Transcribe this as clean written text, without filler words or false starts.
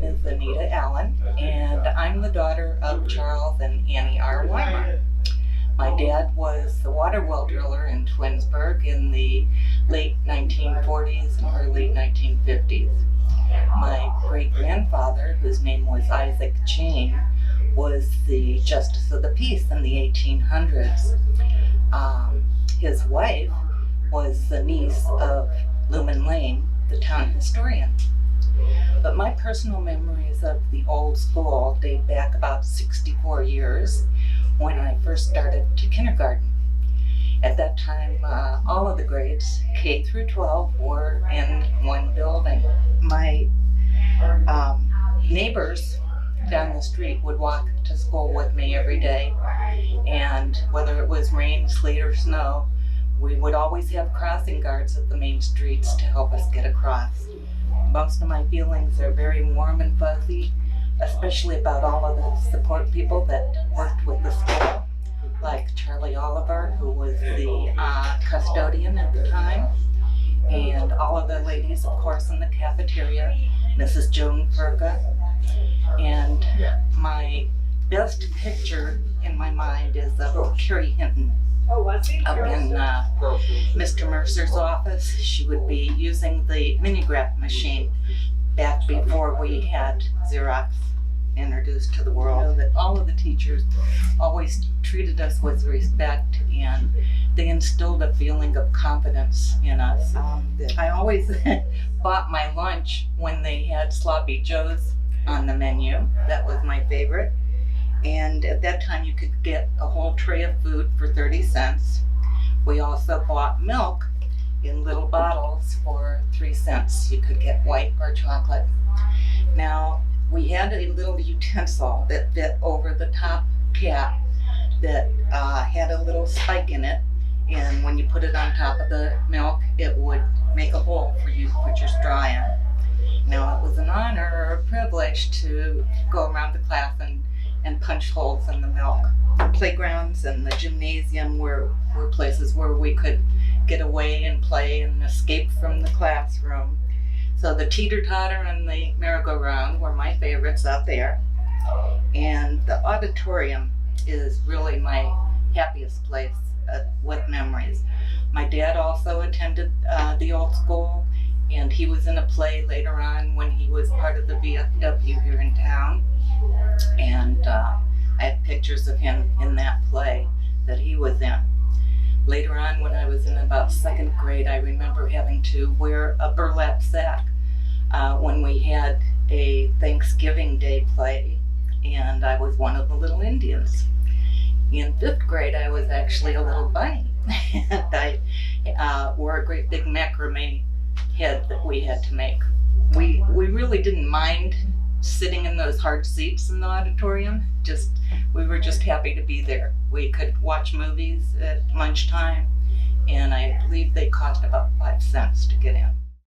name is Anita Allen, and I'm the daughter of Charles and Annie R. Wymer. My dad was the water well driller in Twinsburg in the late 1940s and early 1950s. My great-grandfather, whose name was Isaac Jane, was the Justice of the Peace in the 1800s. His wife was the niece of Lumen Lane, the town historian. But my personal memories of the old school date back about 64 years when I first started to kindergarten. At that time, all of the grades, K through 12, were in one building. My neighbors down the street would walk to school with me every day, and whether it was rain, sleet, or snow, we would always have crossing guards at the main streets to help us get across. Most of my feelings are very warm and fuzzy, especially about all of the support people that worked with the school, like Charlie Oliver, who was the custodian at the time, and all of the ladies, of course, in the cafeteria, Mrs. Joan Ferga. And my best picture in my mind is of Carrie Hinton up in Mr. Mercer's office. She would be using the mimeograph machine back before we had Xerox introduced to the world. That all of the teachers always treated us with respect, and they instilled a feeling of confidence in us. I always bought my lunch when they had Sloppy Joes on the menu. That was my favorite. And at that time you could get a whole tray of food for 30 cents. We also bought milk in little bottles for 3 cents. You could get white or chocolate. Now, we had a little utensil that fit over the top cap that had a little spike in it, and when you put it on top of the milk, it would make a hole for you to put your straw in. Now, it was an honor or a privilege to go around the class and punch holes in the milk. The playgrounds and the gymnasium were places where we could get away and play and escape from the classroom. So the teeter-totter and the merry-go-round were my favorites out there. And the auditorium is really my happiest place with memories. My dad also attended the old school, and he was in a play later on when he was part of the VFW here in town. And I have pictures of him in that play that he was in. Later on, when I was in about second grade, I remember having to wear a burlap sack when we had a Thanksgiving Day play, and I was one of the little Indians. In fifth grade, I was actually a little bunny, and I wore a great big macrame head that we had to make. We really didn't mind sitting in those hard seats in the auditorium. We were just happy to be there. We could watch movies at lunchtime, and I believe they cost about 5 cents to get in.